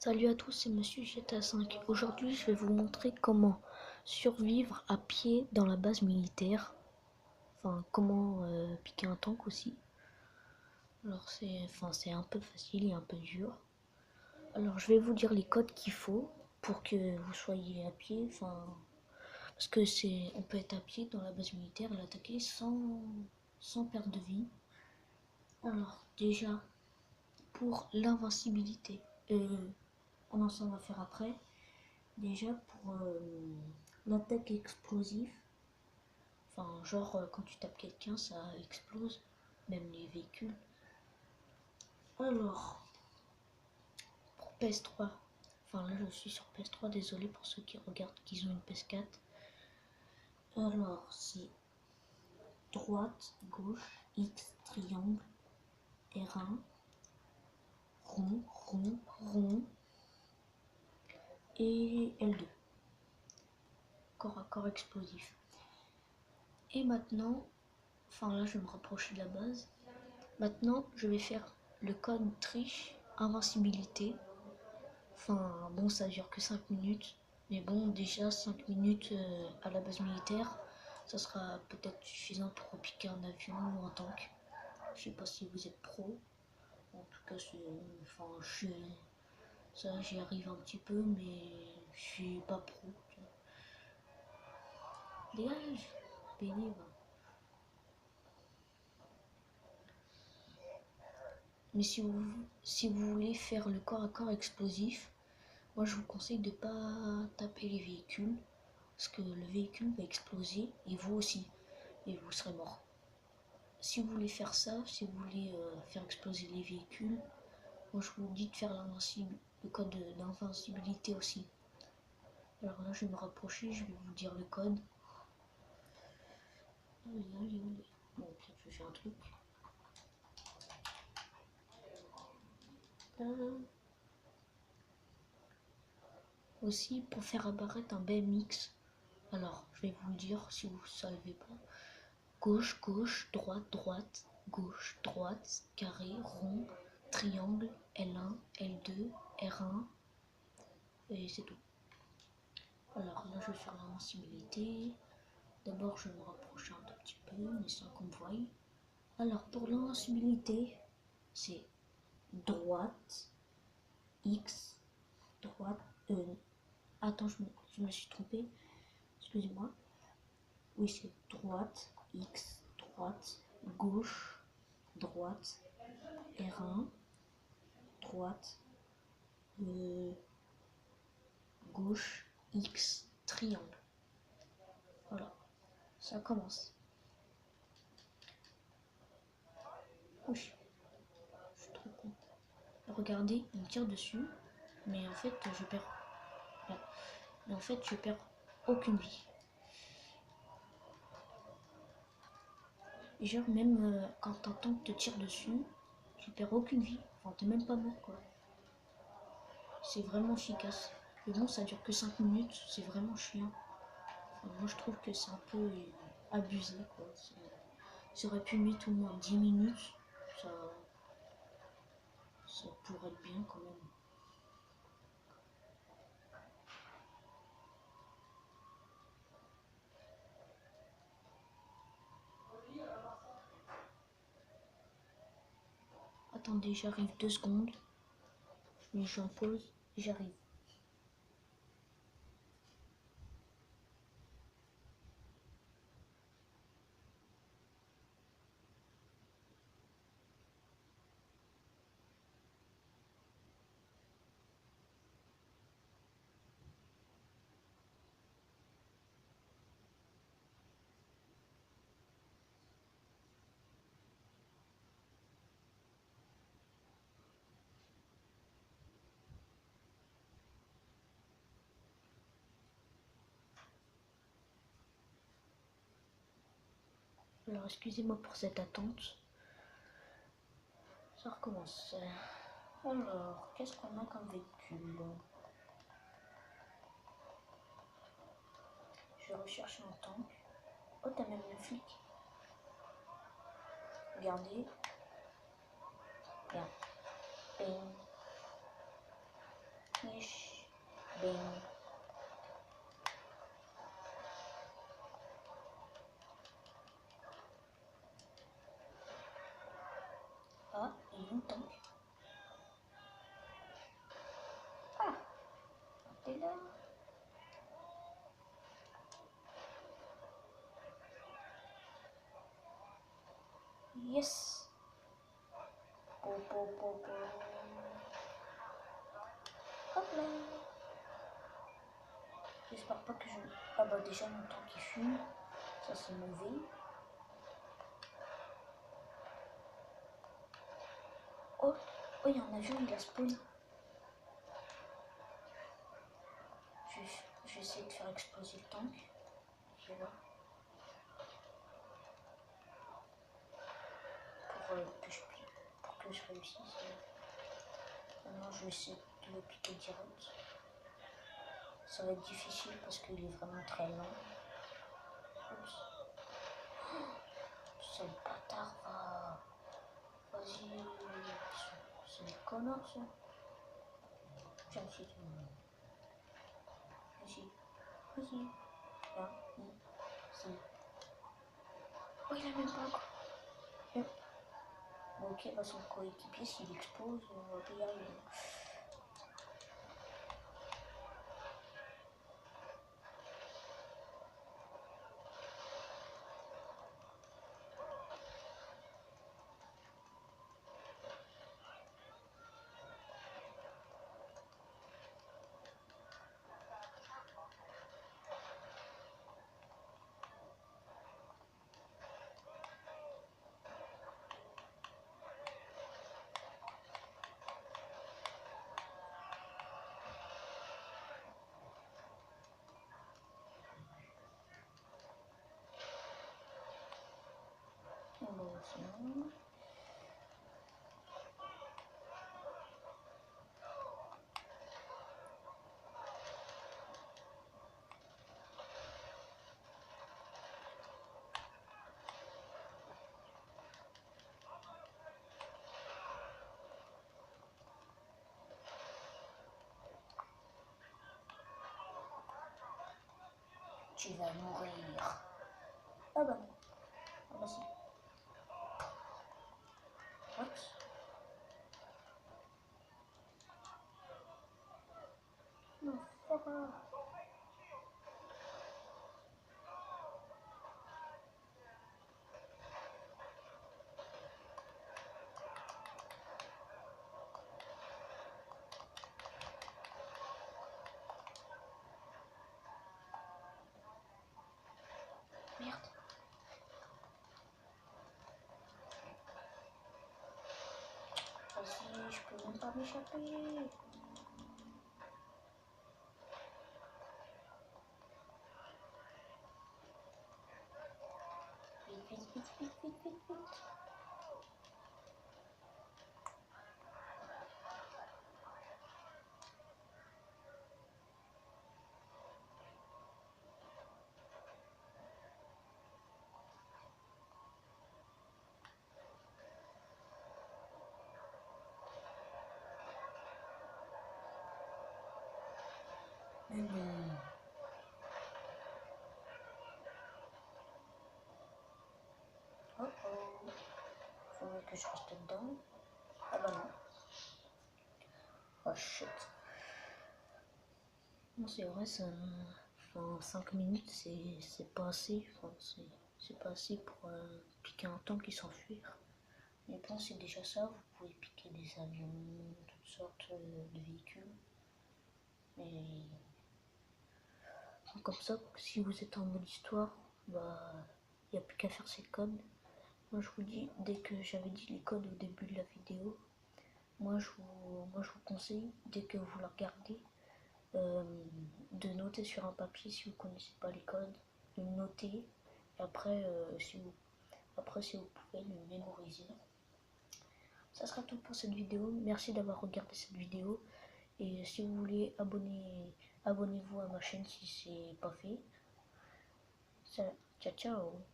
Salut à tous, c'est Monsieur GTA 5. Aujourd'hui, je vais vous montrer comment survivre à pied dans la base militaire. Enfin, comment piquer un tank aussi. Alors, c'est un peu facile et un peu dur. Alors, je vais vous dire les codes qu'il faut pour que vous soyez à pied. Enfin, parce que on peut être à pied dans la base militaire et l'attaquer sans perte de vie. Alors, déjà, pour l'invincibilité. Non, ça on va faire après. Déjà pour l'attaque explosive, enfin genre quand tu tapes quelqu'un ça explose, même les véhicules. Alors pour PS3, enfin là je suis sur PS3, désolé pour ceux qui regardent qu'ils ont une PS4. Alors c'est droite, gauche, X, triangle, R1, rond, rond, rond et L2. Corps à corps explosif. Et maintenant, enfin là je vais me rapprocher de la base. Maintenant je vais faire le code triche invincibilité. Enfin bon, ça dure que 5 minutes. Mais bon, déjà 5 minutes à la base militaire, ça sera peut-être suffisant pour repiquer un avion ou un tank. Je sais pas si vous êtes pro. En tout cas, enfin, ça j'y arrive un petit peu, mais je suis pas pro. Dégage, pénible. Mais si vous voulez faire le corps à corps explosif, moi je vous conseille de ne pas taper les véhicules, parce que le véhicule va exploser et vous aussi, et vous serez mort. Si vous voulez faire ça, si vous voulez faire exploser les véhicules, moi je vous dis de faire le code d'invincibilité aussi. Alors là je vais me rapprocher, je vais vous dire le code. Allez. Bon, peut-être je vais faire un truc. Aussi pour faire apparaître un BMX. Alors je vais vous le dire si vous ne savez pas. Gauche, gauche, droite, droite, gauche, droite, carré, rond, triangle, L1, L2, R1, et c'est tout. Alors là je vais faire l'invincibilité. D'abord je vais me rapprocher un tout petit peu, mais sans qu'on me voie. Alors pour l'invincibilité, c'est droite, X, droite, attends, je me suis trompé, excusez-moi. Oui, c'est droite, X, droite, gauche, droite, R1, droite, gauche, X, triangle. Voilà, ça commence. Oui, je suis trop con. Regardez, il me tire dessus, mais en fait, je perds. Mais en fait, je perds aucune vie. Et genre, même quand un tank te tire dessus, tu perds aucune vie. Enfin, t'es même pas mort, quoi. C'est vraiment efficace. Mais bon, ça dure que 5 minutes, c'est vraiment chiant. Enfin, moi, je trouve que c'est un peu abusé, quoi. Ça aurait pu mettre au moins 10 minutes, ça pourrait être bien quand même. Attendez, j'arrive 2 secondes. Mais j'en pause, j'arrive. Alors excusez-moi pour cette attente. Ça recommence. Alors, qu'est-ce qu'on a comme véhicule? Je vais rechercher un tank. Oh, t'as même le flic. Regardez. Regarde. flèche. Bang. Ah, il y a un tank. Ah, t'es là. Yes. Po, po, po, po. Hop là. J'espère pas que je... Ah bah déjà mon tank qui fume. Ça c'est mauvais. Oh, oh, il y a un avion, il a spawn. Je vais essayer de faire exploser le tank. Je vais voir. Pour que je réussisse. Maintenant, je vais essayer de le piquer direct. Ça va être difficile parce qu'il est vraiment très lent. Oups. Ce bâtard va... Vas-y. C'est un connard ça. Tiens, si tu veux. Vas-y. Vas-y. Là. Si. Oh, il a même pas encore. Bon, ok, bah son coéquipier, s'il explose, on va pas y arriver. Bon, c'est bon. Tu vas mourir. Ah bah non. Ah bah si. What? Non, fuck off. Merde. Vas-y, je peux même pas m'échapper. Vite, vite, vite, vite, vite, vite, vite. Mais non. Oh oh. Faudrait que je reste dedans. Ah bah non. Oh shit. Non, c'est vrai, ça. Enfin, 5 minutes, c'est pas assez. Enfin, c'est pas assez pour piquer un tank et s'enfuir. Mais bon, c'est déjà ça. Vous pouvez piquer des avions, toutes sortes de véhicules. Mais comme ça, si vous êtes en mode histoire, bah, il n'y a plus qu'à faire ces codes. Moi, je vous dis, dès que j'avais dit les codes au début de la vidéo, moi, je vous conseille, dès que vous la regardez, de noter sur un papier si vous ne connaissez pas les codes, de le noter, et après, si vous pouvez le mémoriser. Ça sera tout pour cette vidéo. Merci d'avoir regardé cette vidéo. Et si vous voulez, abonnez-vous à ma chaîne si c'est pas fait. Ciao, ciao.